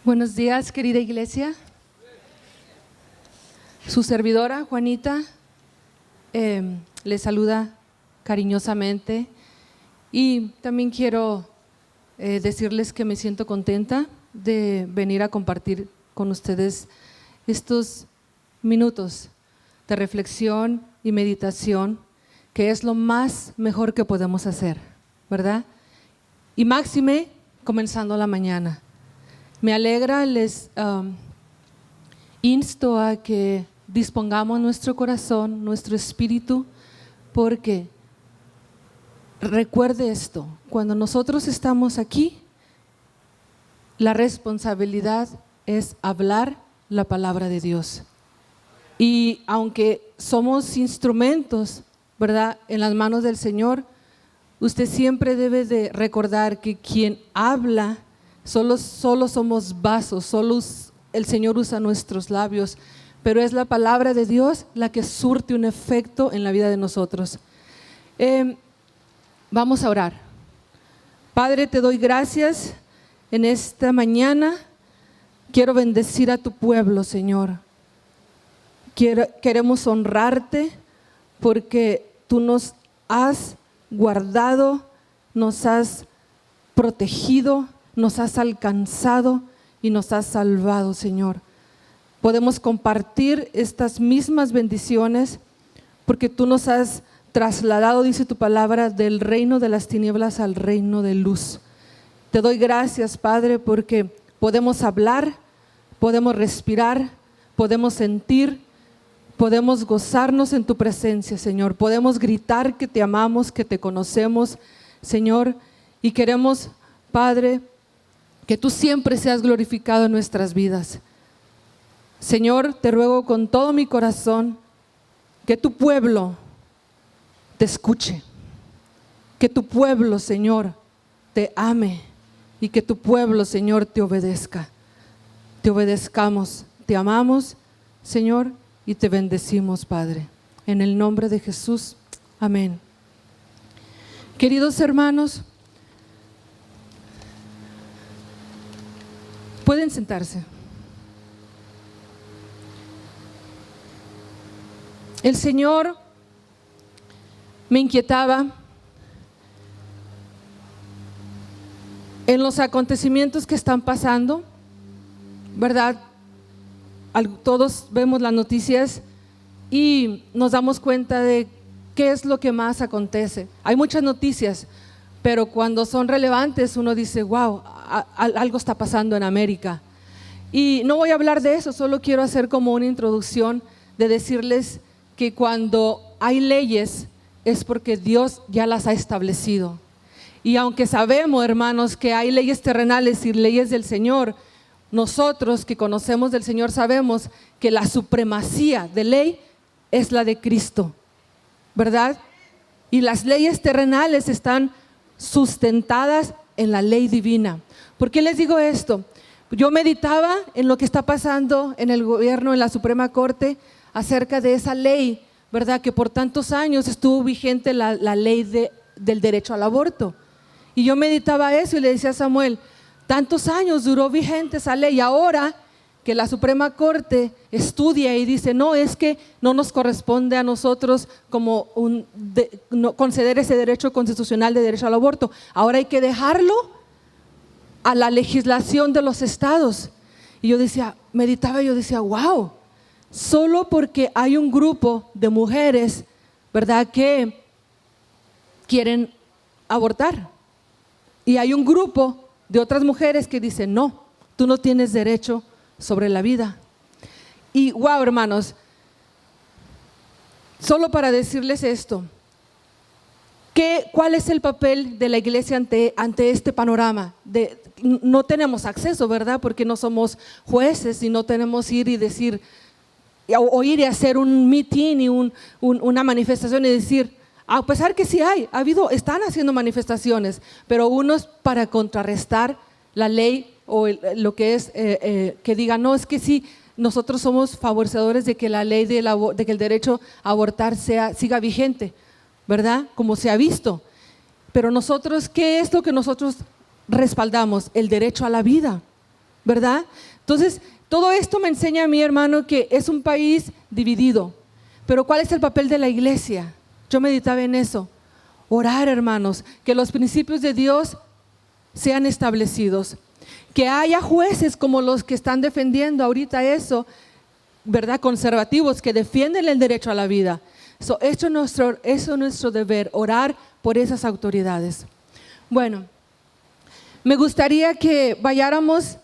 Buenos días, querida iglesia. Su servidora, Juanita, les saluda cariñosamente y también quiero decirles que me siento contenta de venir a compartir con ustedes estos minutos de reflexión y meditación, que es lo más mejor que podemos hacer, ¿verdad? Y máxime comenzando la mañana. Me alegra, les insto a que dispongamos nuestro corazón, nuestro espíritu, porque recuerde esto: cuando nosotros estamos aquí, la responsabilidad es hablar la palabra de Dios. Y aunque somos instrumentos, ¿verdad?, en las manos del Señor, usted siempre debe de recordar que quien habla, solo somos vasos, solo el Señor usa nuestros labios, pero es la palabra de Dios la que surte un efecto en la vida de nosotros. Vamos a orar. Padre, te doy gracias en esta mañana. Quiero bendecir a tu pueblo, Señor. Queremos honrarte porque tú nos has guardado, nos has protegido, nos has alcanzado y nos has salvado, Señor. Podemos compartir estas mismas bendiciones porque tú nos has trasladado, dice tu palabra, del reino de las tinieblas al reino de luz. Te doy gracias, Padre, porque podemos hablar, podemos respirar, podemos sentir, podemos gozarnos en tu presencia, Señor. Podemos gritar que te amamos, que te conocemos, Señor, y queremos, Padre, que tú siempre seas glorificado en nuestras vidas. Señor, te ruego con todo mi corazón que tu pueblo te escuche, que tu pueblo, Señor, te ame y que tu pueblo, Señor, te obedezca. Te obedezcamos, te amamos, Señor, y te bendecimos, Padre. En el nombre de Jesús, amén. Queridos hermanos, pueden sentarse. El Señor me inquietaba en los acontecimientos que están pasando, ¿verdad? Todos vemos las noticias y nos damos cuenta de qué es lo que más acontece. Hay muchas noticias, pero cuando son relevantes uno dice, wow, algo está pasando en América. Y no voy a hablar de eso, solo quiero hacer como una introducción de decirles que cuando hay leyes es porque Dios ya las ha establecido. Y aunque sabemos, hermanos, que hay leyes terrenales y leyes del Señor, nosotros que conocemos del Señor sabemos que la supremacía de ley es la de Cristo, ¿verdad? Y las leyes terrenales están sustentadas en la ley divina. ¿Por qué les digo esto? Yo meditaba en lo que está pasando en el gobierno, en la Suprema Corte, acerca de esa ley, ¿verdad?, que por tantos años estuvo vigente la ley del derecho al aborto. Y yo meditaba eso y le decía a Samuel, tantos años duró vigente esa ley, y ahora que la Suprema Corte estudia y dice, no, es que no nos corresponde a nosotros como conceder ese derecho constitucional de derecho al aborto, ahora hay que dejarlo a la legislación de los estados. Y yo decía, meditaba y yo decía, wow, solo porque hay un grupo de mujeres, ¿verdad?, que quieren abortar, y hay un grupo de otras mujeres que dicen, no, tú no tienes derecho sobre la vida. Y wow, hermanos, solo para decirles esto, ¿cuál es el papel de la iglesia ante este panorama? No tenemos acceso, ¿verdad?, porque no somos jueces y no tenemos ir y decir, o ir y hacer un meeting y una manifestación y decir, a pesar que sí están haciendo manifestaciones, pero unos para contrarrestar la ley o lo que es que digan, no, es que sí, nosotros somos favorecedores de que la ley de que el derecho a abortar siga vigente, ¿verdad?, como se ha visto. Pero nosotros, ¿qué es lo que nosotros respaldamos? El derecho a la vida. ¿verdad? Entonces, todo esto me enseña a mí, hermano, que es un país dividido. Pero ¿cuál es el papel de la iglesia? Yo meditaba en eso. Orar, hermanos, que los principios de Dios sean establecidos. Que haya jueces como los que están defendiendo ahorita eso, ¿verdad? Conservativos, que defienden el derecho a la vida. Eso es nuestro deber, orar por esas autoridades. Bueno, me gustaría que vayáramos,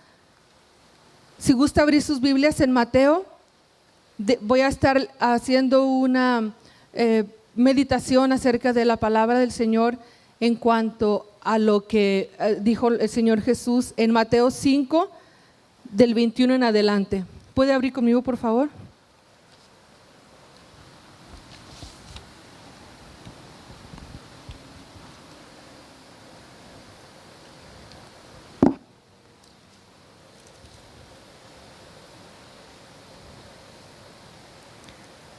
si gusta abrir sus Biblias en Mateo. Voy a estar haciendo una meditación acerca de la palabra del Señor en cuanto a lo que dijo el Señor Jesús en Mateo 5, del 21 en adelante. ¿Puede abrir conmigo, por favor?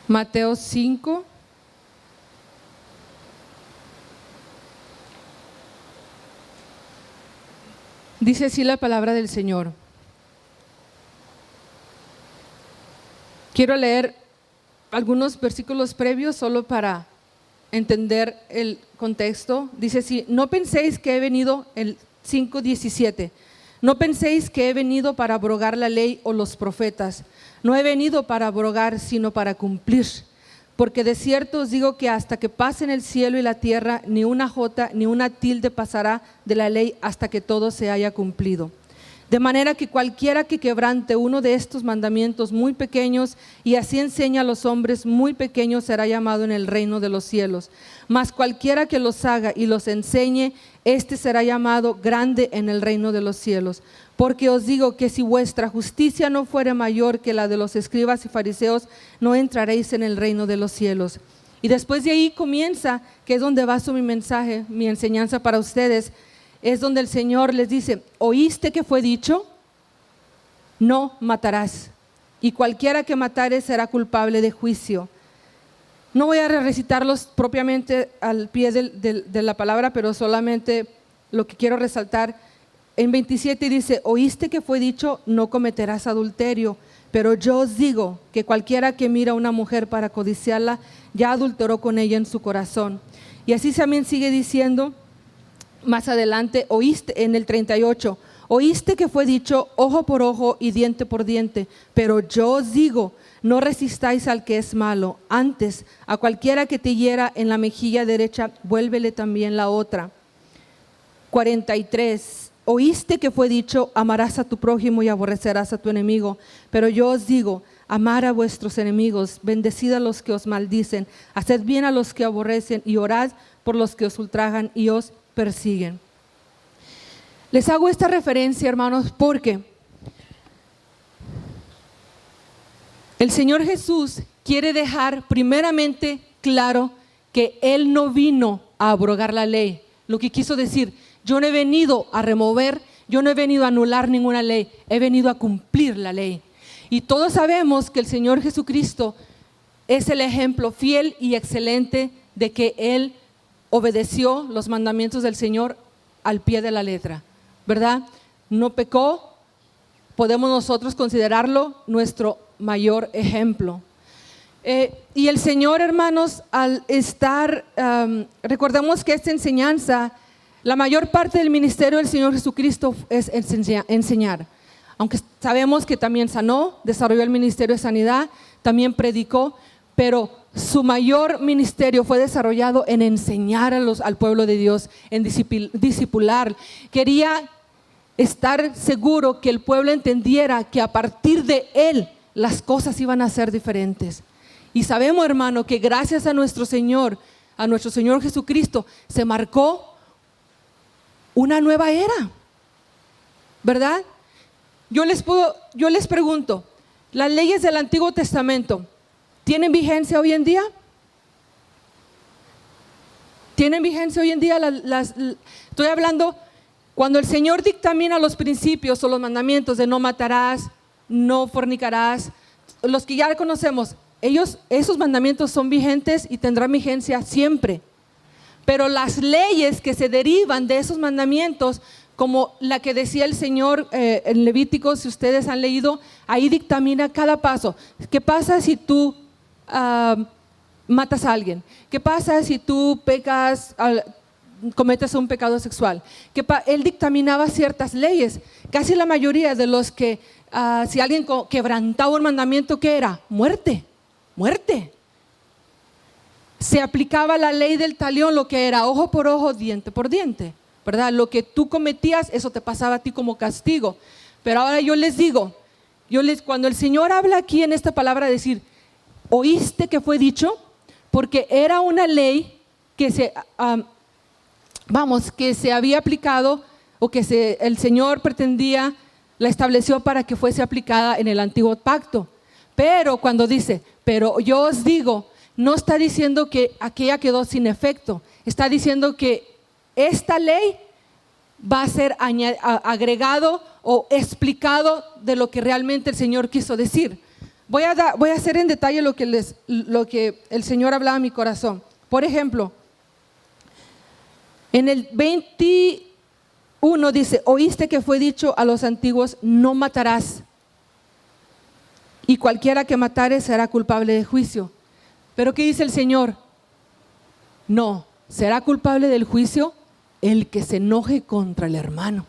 Mateo 5. Dice así la palabra del Señor. Quiero leer algunos versículos previos solo para entender el contexto. Dice así: no penséis que he venido, el 5:17, no penséis que he venido para abrogar la ley o los profetas. No he venido para abrogar, sino para cumplir. Porque de cierto os digo que hasta que pasen el cielo y la tierra, ni una jota ni una tilde pasará de la ley hasta que todo se haya cumplido. De manera que cualquiera que quebrante uno de estos mandamientos muy pequeños y así enseña a los hombres muy pequeños será llamado en el reino de los cielos. Mas cualquiera que los haga y los enseñe, este será llamado grande en el reino de los cielos. Porque os digo que si vuestra justicia no fuere mayor que la de los escribas y fariseos, no entraréis en el reino de los cielos. Y después de ahí comienza, que es donde baso mi mensaje, mi enseñanza para ustedes, es donde el Señor les dice: ¿oíste que fue dicho? No matarás, y cualquiera que matare será culpable de juicio. No voy a recitarlos propiamente al pie de la palabra, pero solamente lo que quiero resaltar. En 27 dice: ¿oíste que fue dicho? No cometerás adulterio. Pero yo os digo que cualquiera que mira a una mujer para codiciarla, ya adulteró con ella en su corazón. Y así también sigue diciendo más adelante, oíste en el 38, oíste que fue dicho ojo por ojo y diente por diente, pero yo os digo, no resistáis al que es malo, antes a cualquiera que te hiera en la mejilla derecha, vuélvele también la otra. 43, oíste que fue dicho, amarás a tu prójimo y aborrecerás a tu enemigo, pero yo os digo, amar a vuestros enemigos, bendecid a los que os maldicen, haced bien a los que aborrecen y orad por los que os ultrajan y os persiguen. Les hago esta referencia, hermanos, porque el Señor Jesús quiere dejar primeramente claro que Él no vino a abrogar la ley. Lo que quiso decir, yo no he venido a remover, yo no he venido a anular ninguna ley, he venido a cumplir la ley. Y todos sabemos que el Señor Jesucristo es el ejemplo fiel y excelente de que Él obedeció los mandamientos del Señor al pie de la letra, ¿verdad? No pecó, podemos nosotros considerarlo nuestro mayor ejemplo. Y el Señor, hermanos, al estar, recordemos que esta enseñanza, la mayor parte del ministerio del Señor Jesucristo es enseñar. Aunque sabemos que también sanó, desarrolló el ministerio de sanidad, también predicó, pero su mayor ministerio fue desarrollado en enseñar al pueblo de Dios, en discipular. Quería estar seguro que el pueblo entendiera que a partir de Él las cosas iban a ser diferentes. Y sabemos, hermano, que gracias a nuestro Señor Jesucristo, se marcó una nueva era, ¿verdad? Yo les pregunto, ¿las leyes del Antiguo Testamento tienen vigencia hoy en día? ¿Tienen vigencia hoy en día? Estoy hablando cuando el Señor dictamina los principios o los mandamientos de no matarás, no fornicarás, los que ya conocemos, esos mandamientos son vigentes y tendrán vigencia siempre. Pero las leyes que se derivan de esos mandamientos, como la que decía el Señor en Levítico, si ustedes han leído, ahí dictamina cada paso. ¿Qué pasa si tú matas a alguien? ¿Qué pasa si tú pecas, cometes un pecado sexual? Él dictaminaba ciertas leyes. Casi la mayoría de los que, si alguien quebrantaba un mandamiento, ¿qué era? Muerte, muerte. Se aplicaba la ley del talión, lo que era ojo por ojo, diente por diente, ¿verdad? Lo que tú cometías, eso te pasaba a ti como castigo. Pero ahora yo les digo, cuando el Señor habla aquí en esta palabra, decir, ¿oíste que fue dicho? Porque era una ley que que se había aplicado, o que el Señor pretendía, la estableció para que fuese aplicada en el antiguo pacto. Pero cuando dice, pero yo os digo, no está diciendo que aquella quedó sin efecto, está diciendo que esta ley va a ser agregado o explicado de lo que realmente el Señor quiso decir. Voy a hacer en detalle lo que el Señor hablaba a mi corazón. Por ejemplo, en el 21 dice, oíste que fue dicho a los antiguos, no matarás, y cualquiera que matare será culpable de juicio. Pero ¿qué dice el Señor? No, será culpable del juicio el que se enoje contra el hermano.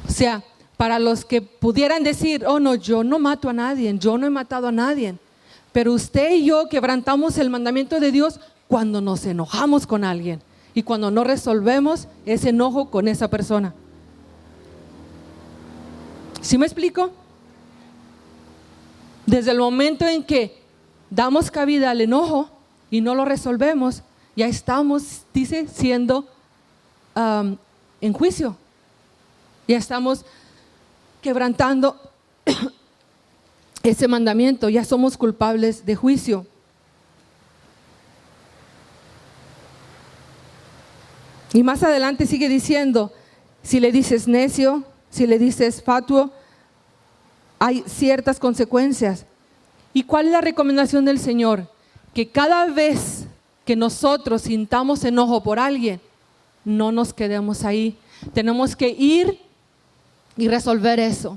O sea, para los que pudieran decir, oh no, yo no mato a nadie, yo no he matado a nadie, pero usted y yo quebrantamos el mandamiento de Dios cuando nos enojamos con alguien y cuando no resolvemos ese enojo con esa persona. ¿Sí me explico? Desde el momento en que damos cabida al enojo y no lo resolvemos, ya estamos, dice, siendo en juicio. Ya estamos quebrantando ese mandamiento, ya somos culpables de juicio. Y más adelante sigue diciendo, si le dices necio, si le dices fatuo, hay ciertas consecuencias. ¿Y cuál es la recomendación del Señor? Que cada vez que nosotros sintamos enojo por alguien, no nos quedemos ahí. Tenemos que ir y resolver eso.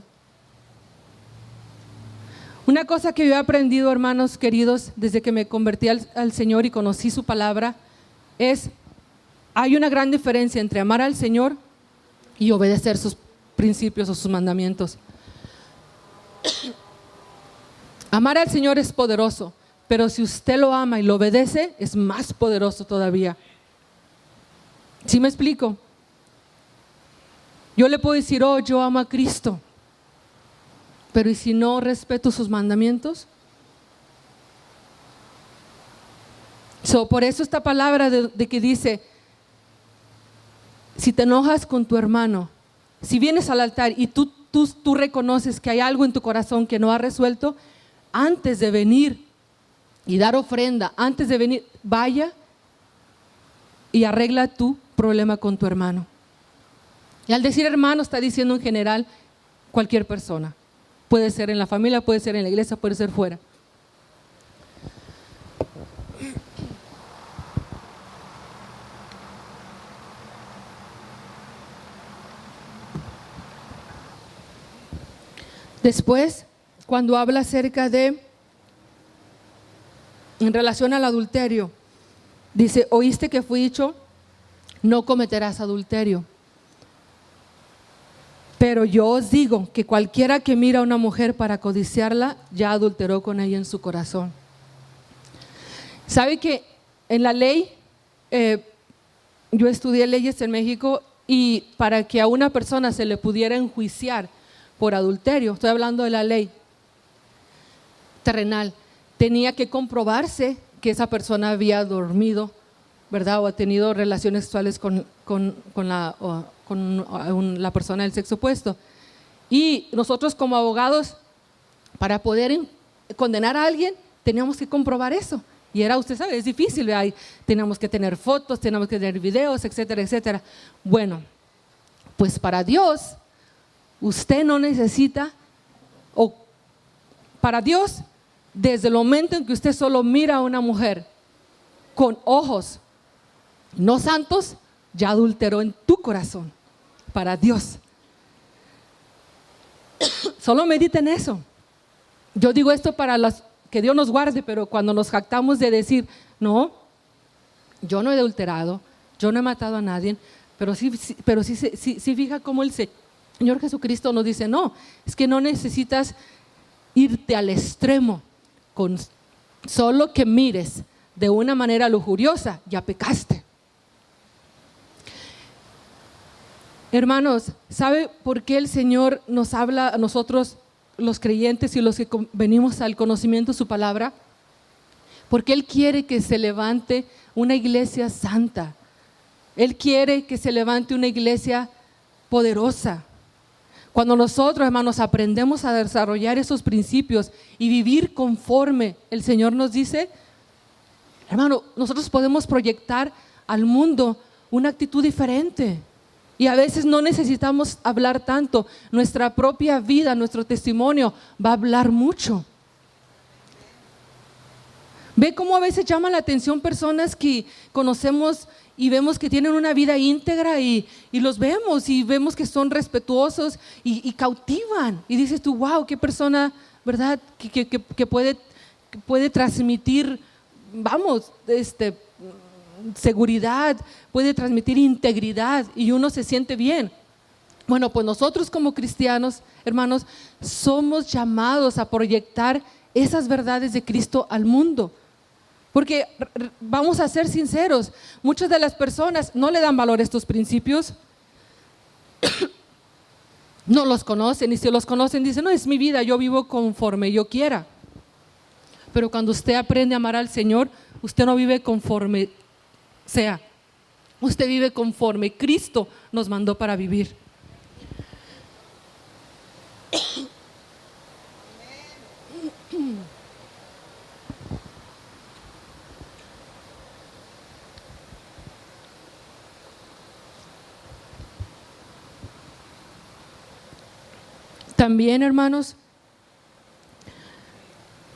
Una cosa que yo he aprendido, hermanos queridos, desde que me convertí al Señor y conocí su palabra, hay una gran diferencia entre amar al Señor y obedecer sus principios o sus mandamientos. Amar al Señor es poderoso, pero si usted lo ama y lo obedece, es más poderoso todavía. ¿Sí me explico? Yo le puedo decir, oh, yo amo a Cristo, pero ¿y si no respeto sus mandamientos? Por eso esta palabra de que dice, si te enojas con tu hermano, si vienes al altar y tú reconoces que hay algo en tu corazón que no has resuelto, antes de venir y dar ofrenda, antes de venir, vaya y arregla tu problema con tu hermano. Y al decir hermano está diciendo en general cualquier persona. Puede ser en la familia, puede ser en la iglesia, puede ser fuera. Después, cuando habla acerca en relación al adulterio, dice, oíste que fue dicho, no cometerás adulterio. Pero yo os digo que cualquiera que mira a una mujer para codiciarla, ya adulteró con ella en su corazón. ¿Sabe que en la ley, yo estudié leyes en México, y para que a una persona se le pudiera enjuiciar por adulterio, estoy hablando de la ley terrenal, tenía que comprobarse que esa persona había dormido, ¿verdad? O ha tenido relaciones sexuales con la persona del sexo opuesto. Y nosotros como abogados, para poder condenar a alguien, teníamos que comprobar eso. Y usted sabe, es difícil, ¿verdad? Teníamos que tener fotos, teníamos que tener videos, etcétera, etcétera. Bueno, pues para Dios, usted no necesita, o para Dios, desde el momento en que usted solo mira a una mujer con ojos no santos, ya adulteró en tu corazón para Dios. Solo medita en eso. Yo digo esto para que Dios nos guarde, pero cuando nos jactamos de decir, no, yo no he adulterado, yo no he matado a nadie, pero sí fija cómo el Señor Jesucristo nos dice, no, es que no necesitas irte al extremo, con solo que mires de una manera lujuriosa, ya pecaste. Hermanos, ¿sabe por qué el Señor nos habla a nosotros, los creyentes y los que venimos al conocimiento de su palabra? Porque Él quiere que se levante una iglesia santa. Él quiere que se levante una iglesia poderosa. Cuando nosotros, hermanos, aprendemos a desarrollar esos principios y vivir conforme el Señor nos dice, hermano, nosotros podemos proyectar al mundo una actitud diferente. Y a veces no necesitamos hablar tanto. Nuestra propia vida, nuestro testimonio va a hablar mucho. Ve cómo a veces llama la atención personas que conocemos y vemos que tienen una vida íntegra y los vemos y vemos que son respetuosos y cautivan. Y dices tú, wow, qué persona, ¿verdad? Que puede transmitir, vamos, seguridad, puede transmitir integridad y uno se siente bien. Bueno, pues nosotros como cristianos, hermanos, somos llamados a proyectar esas verdades de Cristo al mundo. Porque vamos a ser sinceros, muchas de las personas no le dan valor a estos principios, no los conocen, y si los conocen dicen, no, es mi vida, yo vivo conforme yo quiera. Pero cuando usted aprende a amar al Señor, usted no vive conforme sea, usted vive conforme Cristo nos mandó para vivir. También, hermanos,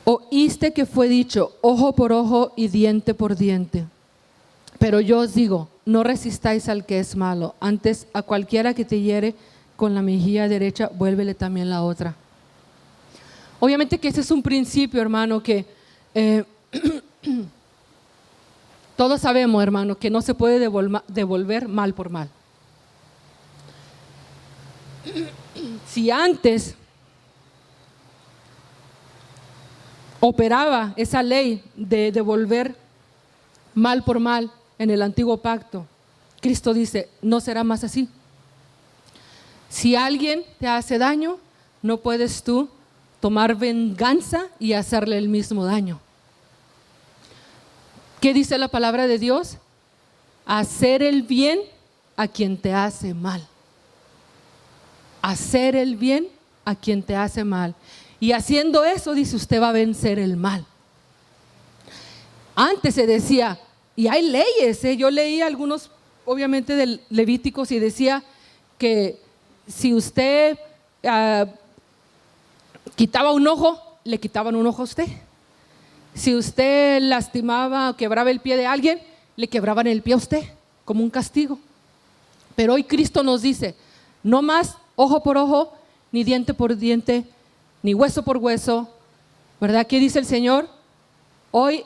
oíste que fue dicho, ojo por ojo y diente por diente. Pero yo os digo, no resistáis al que es malo, antes a cualquiera que te hiere con la mejilla derecha, vuélvele también la otra. Obviamente que ese es un principio, hermano, que todos sabemos, hermano, que no se puede devolver mal por mal. Si antes operaba esa ley de devolver mal por mal en el antiguo pacto, Cristo dice, no será más así. Si alguien te hace daño, no puedes tú tomar venganza y hacerle el mismo daño. ¿Qué dice la palabra de Dios? Hacer el bien a quien te hace mal. Hacer el bien a quien te hace mal. Y haciendo eso, dice, usted va a vencer el mal. Antes se decía, y hay leyes, yo leí algunos, obviamente, de Levíticos y decía que si usted quitaba un ojo, le quitaban un ojo a usted. Si usted lastimaba o quebraba el pie de alguien, le quebraban el pie a usted, como un castigo. Pero hoy Cristo nos dice, no más ojo por ojo, ni diente por diente, ni hueso por hueso, ¿verdad? ¿Qué dice el Señor? Hoy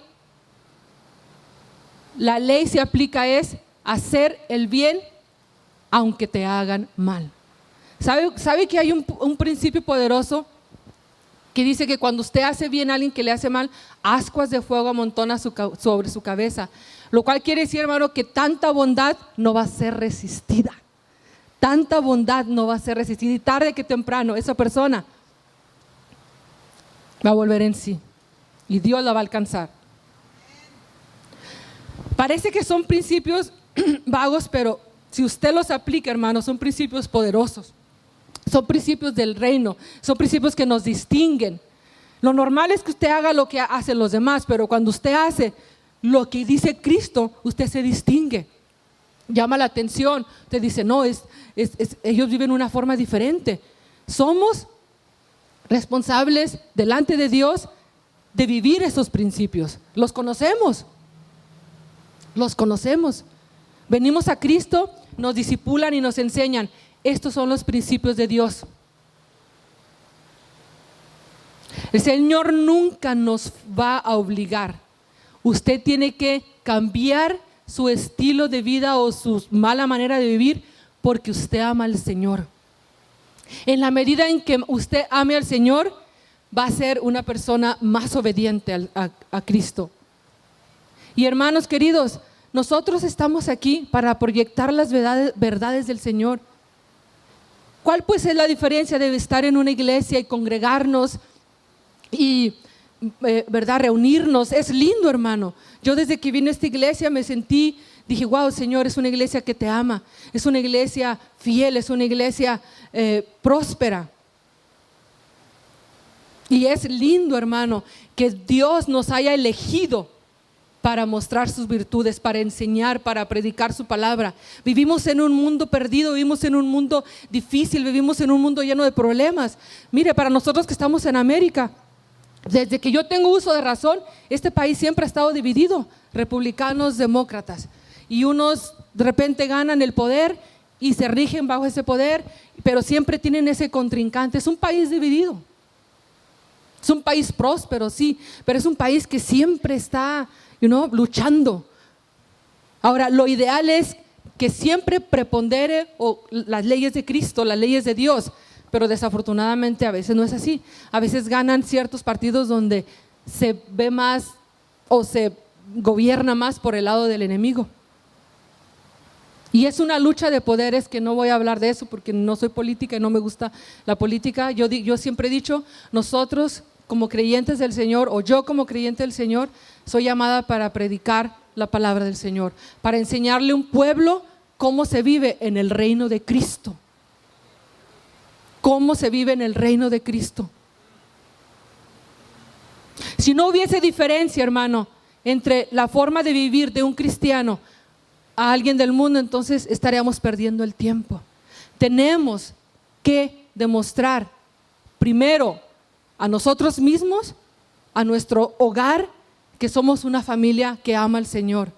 la ley se aplica es hacer el bien aunque te hagan mal. ¿Sabe que hay un principio poderoso que dice que cuando usted hace bien a alguien que le hace mal, ascuas de fuego amontona sobre su cabeza? Lo cual quiere decir, hermano, que tanta bondad no va a ser resistida. Tanta bondad no va a ser resistida y tarde que temprano esa persona va a volver en sí y Dios la va a alcanzar. Parece que son principios vagos, pero si usted los aplica, hermano, son principios poderosos. Son principios del reino, son principios que nos distinguen. Lo normal es que usted haga lo que hacen los demás, pero cuando usted hace lo que dice Cristo, usted se distingue. Llama la atención, usted dice, no, ellos viven una forma diferente. Somos responsables delante de Dios de vivir esos principios. Los conocemos. Venimos a Cristo, nos discipulan y nos enseñan. Estos son los principios de Dios. El Señor nunca nos va a obligar. Usted tiene que cambiar su estilo de vida o su mala manera de vivir porque usted ama al Señor. En la medida en que usted ame al Señor, va a ser una persona más obediente a Cristo. Y hermanos queridos, nosotros estamos aquí para proyectar las verdades del Señor. ¿Cuál pues es la diferencia de estar en una iglesia y congregarnos y reunirnos? Es lindo, hermano. Yo desde que vine a esta iglesia dije, wow, Señor, es una iglesia que te ama, es una iglesia fiel, es una iglesia próspera. Y es lindo, hermano, que Dios nos haya elegido para mostrar sus virtudes, para enseñar, para predicar su palabra. Vivimos en un mundo perdido, vivimos en un mundo difícil, vivimos en un mundo lleno de problemas. Mire, para nosotros que estamos en América, desde que yo tengo uso de razón, este país siempre ha estado dividido, republicanos, demócratas. Y unos de repente ganan el poder y se rigen bajo ese poder, pero siempre tienen ese contrincante. Es un país dividido. Es un país próspero, sí, pero es un país que siempre está, luchando. Ahora, lo ideal es que siempre prepondere las leyes de Cristo, las leyes de Dios, pero desafortunadamente a veces no es así. A veces ganan ciertos partidos donde se ve más o se gobierna más por el lado del enemigo. Y es una lucha de poderes que no voy a hablar de eso porque no soy política y no me gusta la política. Yo siempre he dicho, nosotros como creyentes del Señor, o yo como creyente del Señor, soy llamada para predicar la palabra del Señor, para enseñarle a un pueblo cómo se vive en el reino de Cristo. Cómo se vive en el reino de Cristo. Si no hubiese diferencia, hermano, entre la forma de vivir de un cristiano a alguien del mundo, entonces estaríamos perdiendo el tiempo. Tenemos que demostrar primero a nosotros mismos, a nuestro hogar, que somos una familia que ama al Señor.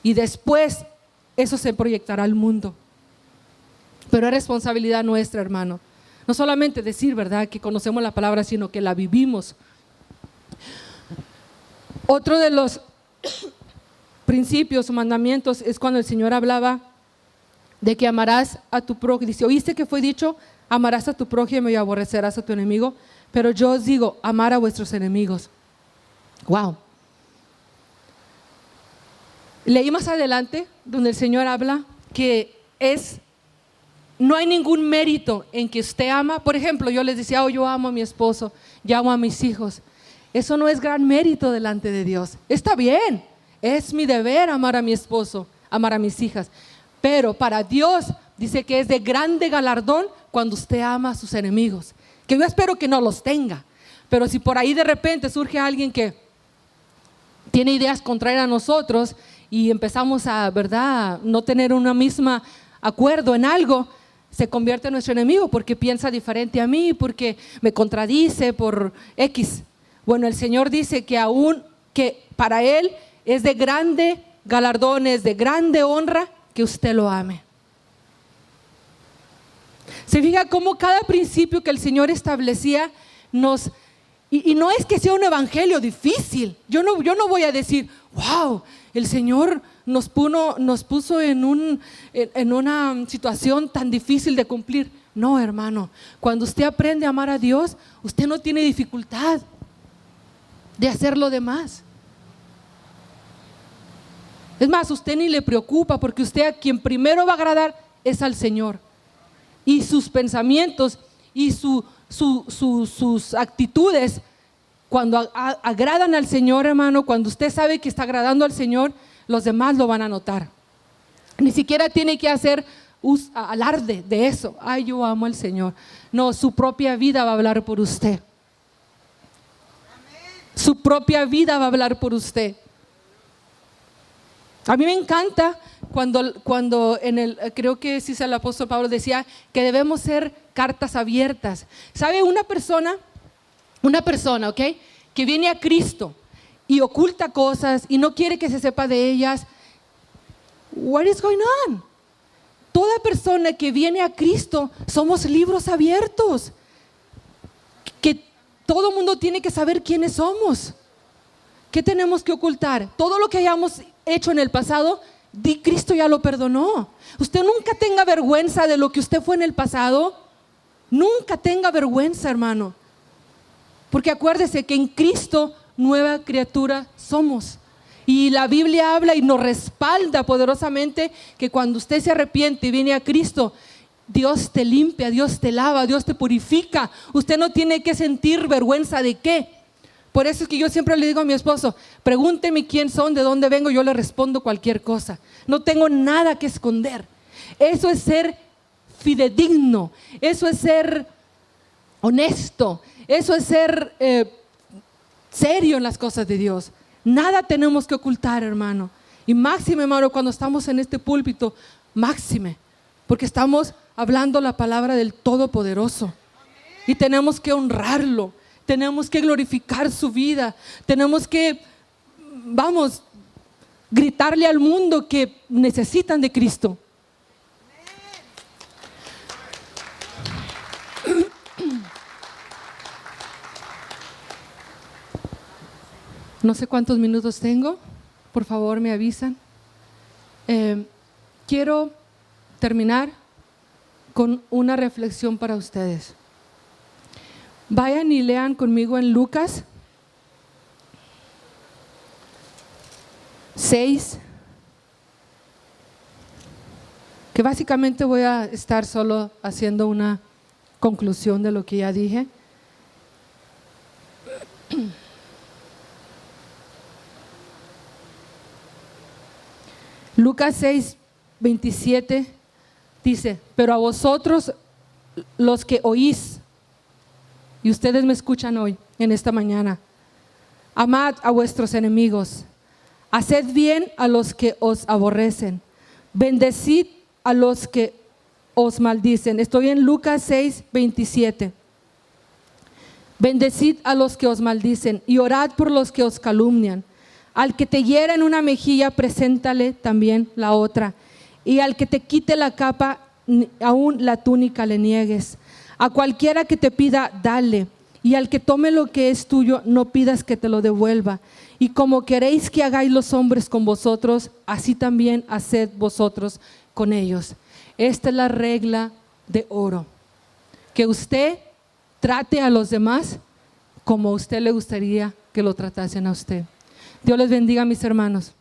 Y después eso se proyectará al mundo. Pero es responsabilidad nuestra, hermano. No solamente decir, ¿verdad?, que conocemos la palabra, sino que la vivimos. Otro de los principios o mandamientos es cuando el Señor hablaba de que amarás a tu prójimo. Dice, ¿oíste que fue dicho? Amarás a tu prójimo y aborrecerás a tu enemigo. Pero yo os digo, amar a vuestros enemigos. Wow. Leí más adelante donde el Señor habla que no hay ningún mérito en que usted ama. Por ejemplo, yo les decía, yo amo a mi esposo, yo amo a mis hijos. Eso no es gran mérito delante de Dios. Está bien, es mi deber amar a mi esposo, amar a mis hijas. Pero para Dios dice que es de grande galardón cuando usted ama a sus enemigos. Que yo espero que no los tenga. Pero si por ahí de repente surge alguien que tiene ideas contrarias a nosotros y empezamos a, ¿verdad?, no tener una misma acuerdo en algo, se convierte en nuestro enemigo porque piensa diferente a mí, porque me contradice por X. Bueno, el Señor dice que para Él es de grande galardón, es de grande honra que usted lo ame. Se fija cómo cada principio que el Señor establecía y no es que sea un evangelio difícil. Yo no voy a decir, wow, el Señor nos puso en una situación tan difícil de cumplir. No, hermano, cuando usted aprende a amar a Dios, usted no tiene dificultad de hacer lo demás. Es más, usted ni le preocupa porque usted a quien primero va a agradar es al Señor. Y sus pensamientos y sus actitudes, cuando agradan al Señor, hermano, cuando usted sabe que está agradando al Señor, los demás lo van a notar. Ni siquiera tiene que hacer alarde de eso. Ay, yo amo al Señor. No, su propia vida va a hablar por usted. Su propia vida va a hablar por usted. A mí me encanta cuando creo que sí es el apóstol Pablo decía que debemos ser cartas abiertas. ¿Sabe? Una persona, ¿ok?, que viene a Cristo y oculta cosas y no quiere que se sepa de ellas, What is going on? Toda persona que viene a Cristo somos libros abiertos, que todo mundo tiene que saber quiénes somos. ¿Qué tenemos que ocultar? Todo lo que hayamos hecho en el pasado, Cristo ya lo perdonó. Usted nunca tenga vergüenza de lo que usted fue en el pasado. Nunca tenga vergüenza, hermano. Porque acuérdese que en Cristo nueva criatura somos. Y la Biblia habla y nos respalda poderosamente que cuando usted se arrepiente y viene a Cristo, Dios te limpia, Dios te lava, Dios te purifica. Usted no tiene que sentir vergüenza de qué. Por eso es que yo siempre le digo a mi esposo, pregúnteme quién son, de dónde vengo, yo le respondo cualquier cosa. No tengo nada que esconder. Eso es ser fidedigno, eso es ser honesto, eso es ser serio en las cosas de Dios. Nada tenemos que ocultar, hermano. Y máxime, hermano, cuando estamos en este púlpito, máxime, porque estamos hablando la palabra del Todopoderoso. Y tenemos que honrarlo, tenemos que glorificar su vida, tenemos que, gritarle al mundo que necesitan de Cristo. No sé cuántos minutos tengo, por favor me avisan. Quiero terminar con una reflexión para ustedes. Vayan y lean conmigo en Lucas 6, que básicamente voy a estar solo haciendo una conclusión de lo que ya dije. Lucas 6, 27 dice, pero a vosotros los que oís, y ustedes me escuchan hoy, en esta mañana, amad a vuestros enemigos, haced bien a los que os aborrecen, bendecid a los que os maldicen. Estoy en Lucas 6, 27. Bendecid a los que os maldicen y orad por los que os calumnian. Al que te hiera en una mejilla, preséntale también la otra. Y al que te quite la capa, aún la túnica le niegues. A cualquiera que te pida, dale. Y al que tome lo que es tuyo, no pidas que te lo devuelva. Y como queréis que hagáis los hombres con vosotros, así también haced vosotros con ellos. Esta es la regla de oro. Que usted trate a los demás como a usted le gustaría que lo tratasen a usted. Dios les bendiga, mis hermanos.